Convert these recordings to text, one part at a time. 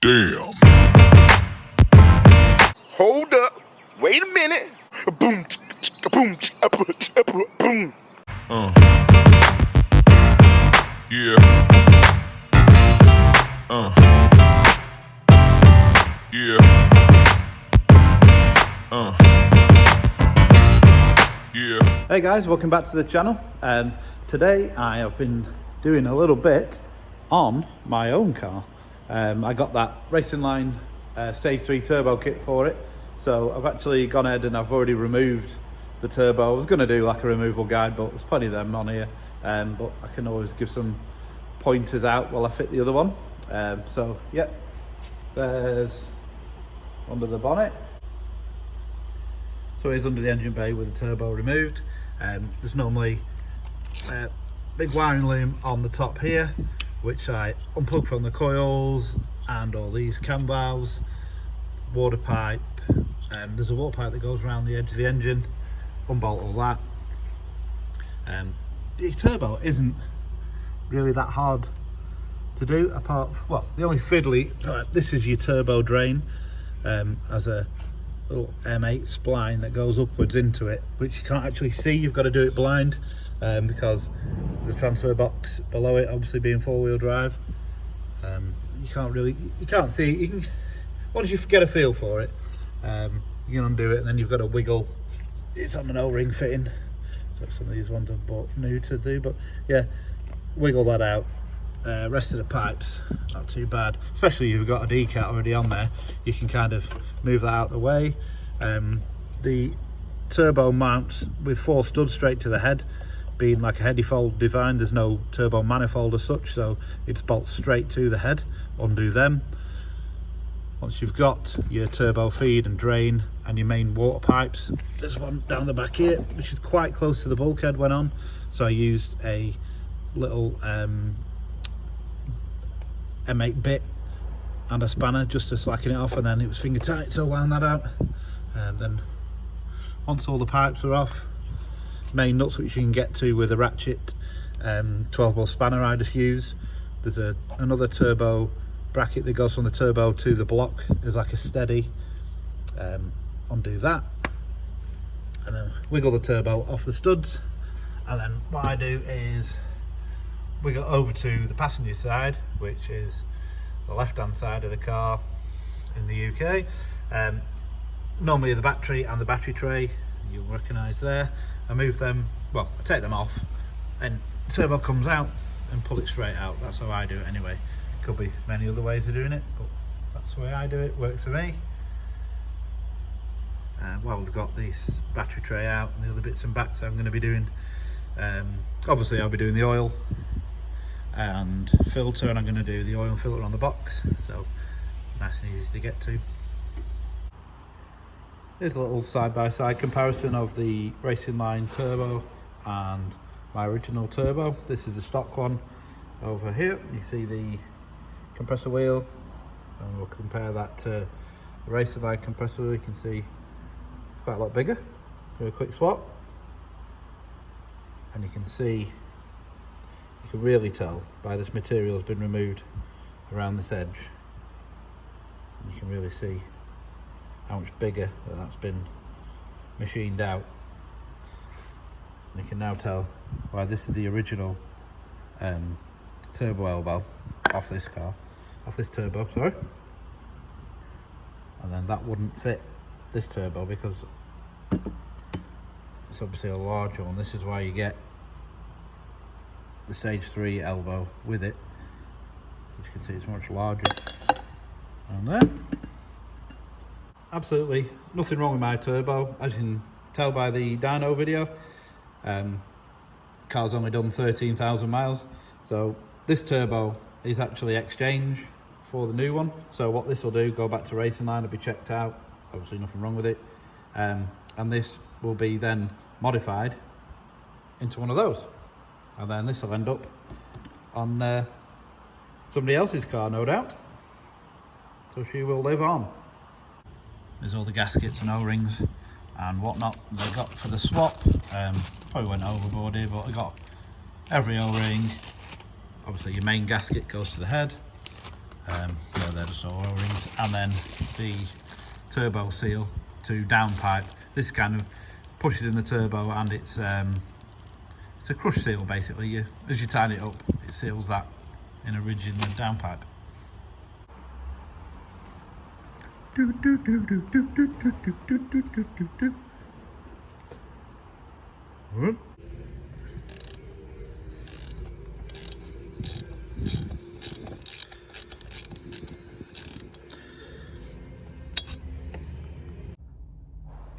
Damn. Hold up. Wait a minute. Boom, boom, boom. Yeah. Yeah. Yeah. Hey guys, welcome back to the channel. Today I have been doing a little bit on my own car. I got that Racingline Stage 3 turbo kit for it, so I've actually gone ahead and I've already removed the turbo. I was going to do like a removal guide, but there's plenty of them on here, but I can always give some pointers out while I fit the other one. So yeah, there's under the bonnet. So here's under the engine bay with the turbo removed. There's normally a big wiring loom on the top here, which I unplug from the coils and all these cam valves, water pipe. There's a water pipe that goes around the edge of the engine, unbolt all that. The turbo isn't really that hard to do, apart from, well, the only fiddly, this is your turbo drain, as a little M8 spline that goes upwards into it, which you can't actually see. You've got to do it blind, because the transfer box below it, obviously being four-wheel drive, you can't see it. You can, once you get a feel for it, you can undo it, and then you've got to wiggle. It's on an O-ring fitting, so some of these ones I've bought new to do, but yeah, wiggle that out. Rest of the pipes, not too bad, especially if you've got a decat already on there. You can kind of move that out the way. The turbo mounts with 4 studs straight to the head, being like a heady fold design. There's no turbo manifold as such, so it bolts straight to the head. Undo them. Once you've got your turbo feed and drain and your main water pipes, there's one down the back here which is quite close to the bulkhead went on, so I used a little M8 bit and a spanner just to slacken it off, and then it was finger tight, so I wound that out. Then once all the pipes are off, main nuts which you can get to with a ratchet 12-ball spanner I just use. There's another turbo bracket that goes from the turbo to the block. There's like a steady. Undo that, and then wiggle the turbo off the studs, and then what I do is wiggle over to the passenger side, which is the left hand side of the car in the UK. Normally the battery and the battery tray, you'll recognise there. I move them, well, I take them off, and the turbo comes out and pull it straight out. That's how I do it anyway. Could be many other ways of doing it, but that's the way I do it. Works for me. While we've got this battery tray out and the other bits and bats I'm going to be doing, obviously I'll be doing the oil and filter, and I'm going to do the oil and filter on the box, so nice and easy to get to. Here's a little side-by-side comparison of the Racingline turbo and my original turbo. This is the stock one over here. You see the compressor wheel, and we'll compare that to the Racingline compressor wheel. You can see it's quite a lot bigger. Do a quick swap, and you can see, you can really tell by this material has been removed around this edge. You can really see how much bigger that's been machined out. And you can now tell why this is the original turbo elbow off this car, off this turbo, sorry. And then that wouldn't fit this turbo because it's obviously a larger one. This is why you get the Stage 3 elbow with it. As you can see, it's much larger. And there. Absolutely nothing wrong with my turbo, as you can tell by the Dyno video. Car's only done 13,000 miles, so this turbo is actually exchange for the new one. So what this will do, go back to Racingline, it'll be checked out, obviously nothing wrong with it, and this will be then modified into one of those, and then this will end up on somebody else's car, no doubt, so she will live on. There's all the gaskets and O-rings and whatnot that I got for the swap. Probably went overboard here, but I got every O-ring. Obviously your main gasket goes to the head, they're just all O-rings, and then the turbo seal to downpipe. This kind of pushes in the turbo, and it's a crush seal basically. As you tighten it up, it seals that in a ridge in the downpipe.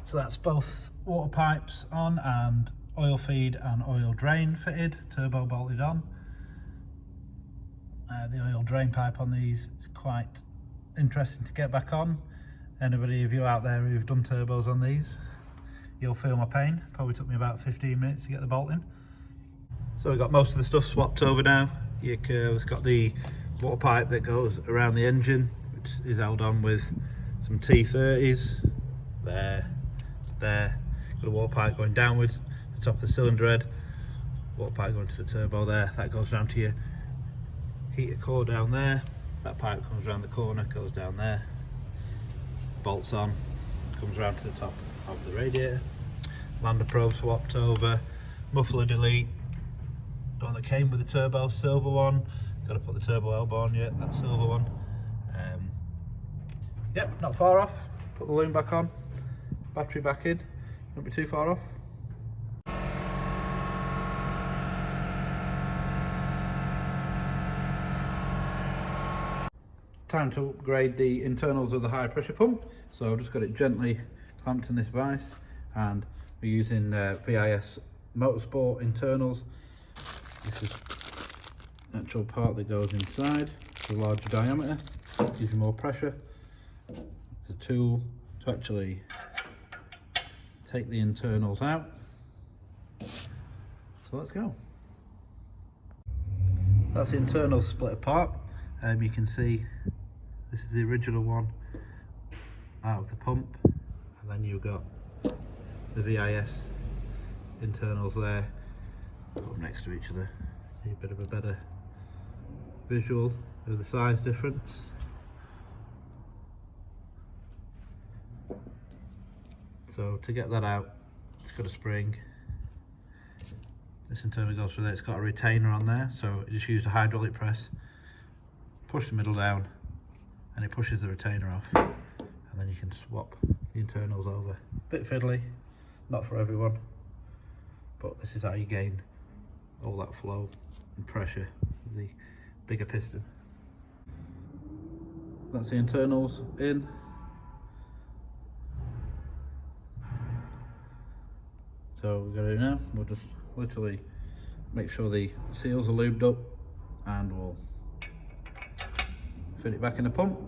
So that's both water pipes on and oil feed and oil drain fitted, turbo bolted on. The oil drain pipe on these is quite interesting to get back on. Anybody of you out there who've done turbos on these, you'll feel my pain. Probably took me about 15 minutes to get the bolt in. So we've got most of the stuff swapped over now. It's got the water pipe that goes around the engine, which is held on with some T30s. There. Got a water pipe going downwards, the top of the cylinder head. Water pipe going to the turbo there. That goes down to your heater core down there. That pipe comes around the corner, goes down there. Bolts on, comes around to the top of the radiator. Lander probe swapped over. Muffler delete. The one that came with the turbo, silver one. Got to put the turbo elbow on yet, that silver one. Yep, not far off. Put the loom back on. Battery back in. Won't be too far off. Time to upgrade the internals of the high pressure pump. So I've just got it gently clamped in this vise, and we're using VIS Motorsport internals. This is the actual part that goes inside. It's a larger diameter, gives you more pressure. It's a tool to actually take the internals out. So let's go. That's the internals split apart. You can see this is the original one out of the pump, and then you've got the VIS internals there, put them next to each other. See a bit of a better visual of the size difference. So to get that out, it's got a spring. This internal goes through there. It's got a retainer on there, so you just use a hydraulic press, push the middle down, and it pushes the retainer off, and then you can swap the internals over. Bit fiddly, not for everyone, but this is how you gain all that flow and pressure with the bigger piston. That's the internals in. So what we're going to do now, we'll just literally make sure the seals are lubed up, and we'll fit it back in the pump,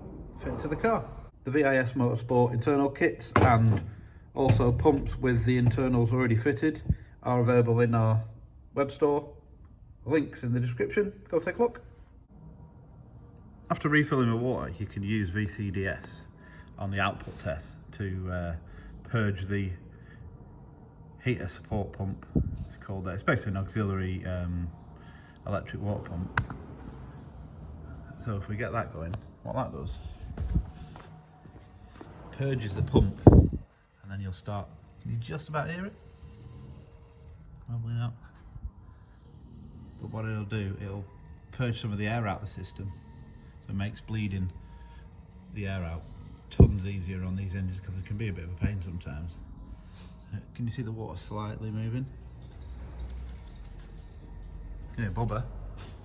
fit it to the car. The VIS Motorsport internal kits and also pumps with the internals already fitted are available in our web store. Links in the description, go take a look. After refilling with water, you can use VCDS on the output test to purge the heater support pump. It's called that. It's basically an auxiliary electric water pump. So if we get that going, what that does, purges the pump, and then you'll start, can you just about hear it? Probably not. But what it'll do, it'll purge some of the air out of the system. So it makes bleeding the air out tons easier on these engines, because it can be a bit of a pain sometimes. Can you see the water slightly moving? Can you hear Bubba,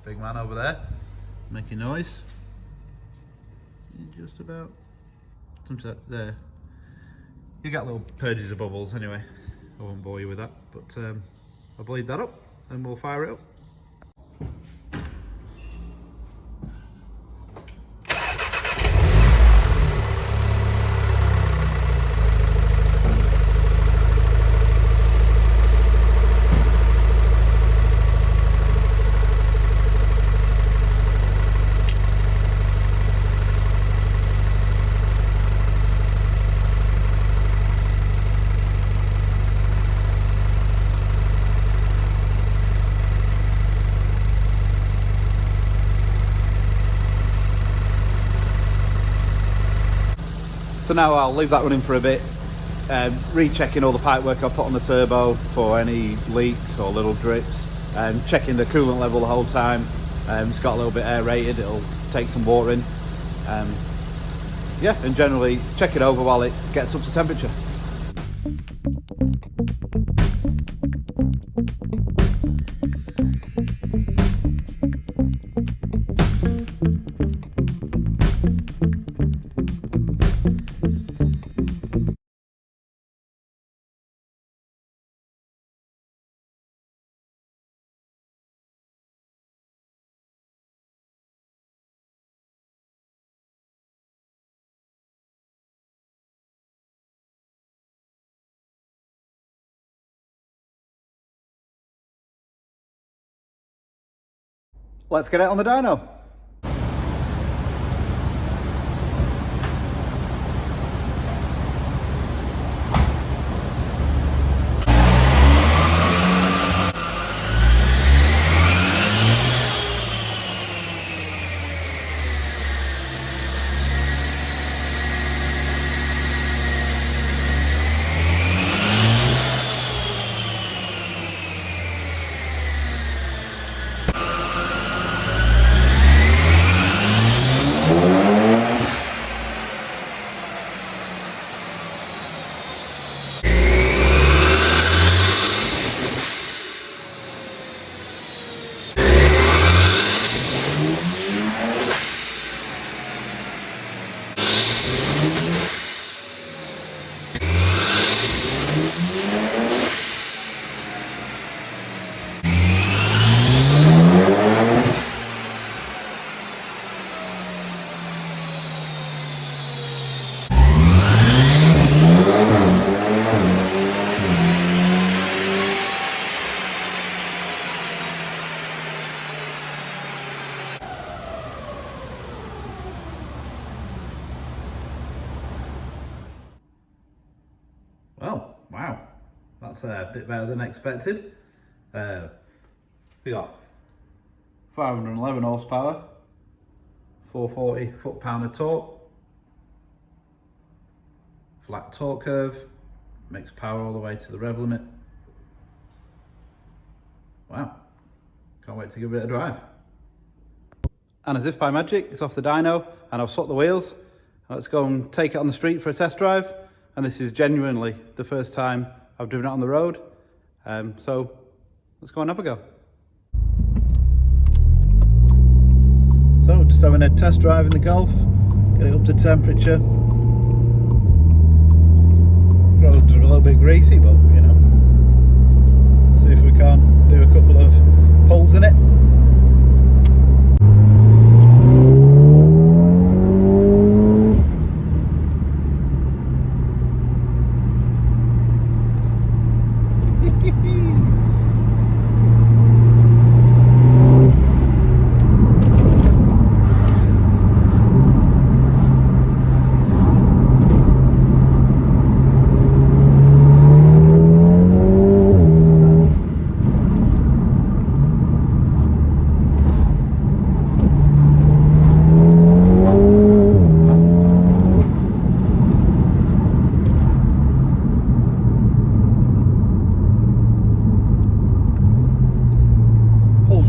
big man over there, making noise? Just about. There. You get little purges of bubbles anyway. I won't bore you with that, but I'll bleed that up and we'll fire it up. So now I'll leave that running for a bit, rechecking all the pipework I put on the turbo for any leaks or little drips, checking the coolant level the whole time. It's got a little bit aerated, it'll take some water in. Yeah, and generally check it over while it gets up to temperature. Let's get it on the dyno. Well, wow, that's a bit better than expected. We got 511 horsepower, 440 foot-pound of torque, flat torque curve, makes power all the way to the rev limit. Wow, can't wait to give it a drive. And as if by magic, it's off the dyno and I've swapped the wheels. Let's go and take it on the street for a test drive. And this is genuinely the first time I've driven it on the road. So let's go and have a go. So just having a test drive in the Golf, get it up to temperature. Roads are a little bit greasy, but you know, see if we can't do a couple of pulls in it.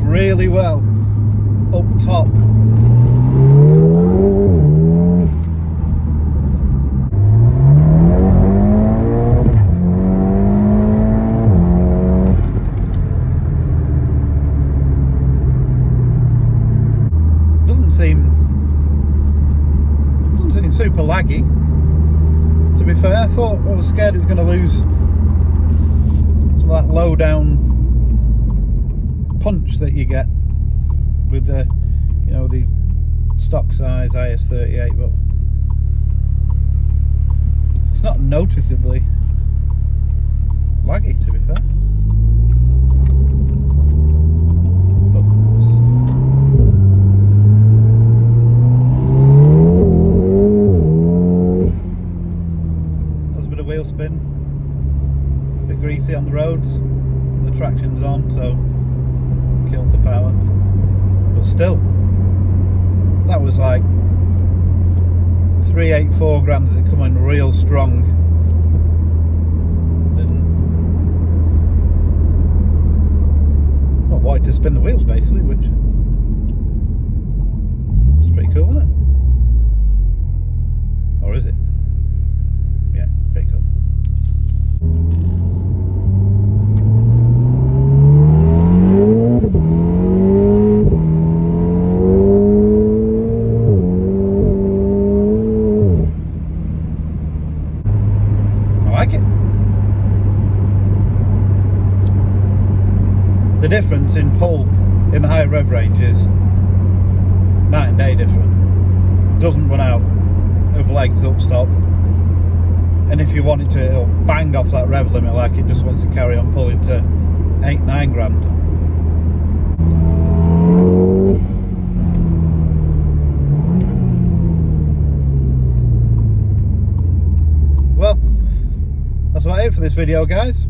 Really well up top. Doesn't seem super laggy, to be fair. I was scared it was going to lose some of that low down punch that you get with the, you know, the stock size IS38, but it's not noticeably laggy, to be fair. There's a bit of wheel spin, a bit greasy on the roads, the traction's on, so killed the power, but still, that was like 384 grand, does it come in real strong? Then, well, wanted to spin the wheels basically, which is pretty cool, isn't it? Or is it? Yeah, pretty cool. I like it. The difference in pull in the higher rev range is night and day different. It doesn't run out of legs up stop, and if you want it to, it'll bang off that rev limit like it just wants to carry on pulling to 8-9 grand. Well, that's about it for this video, guys.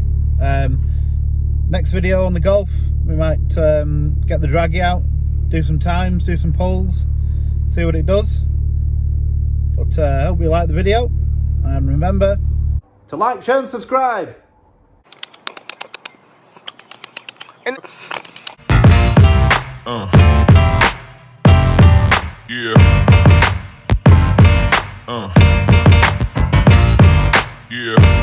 Next video on the Golf, we might get the draggy out, do some times, do some pulls, see what it does. But I hope you like the video, and remember to like, share and subscribe. And Yeah. Yeah.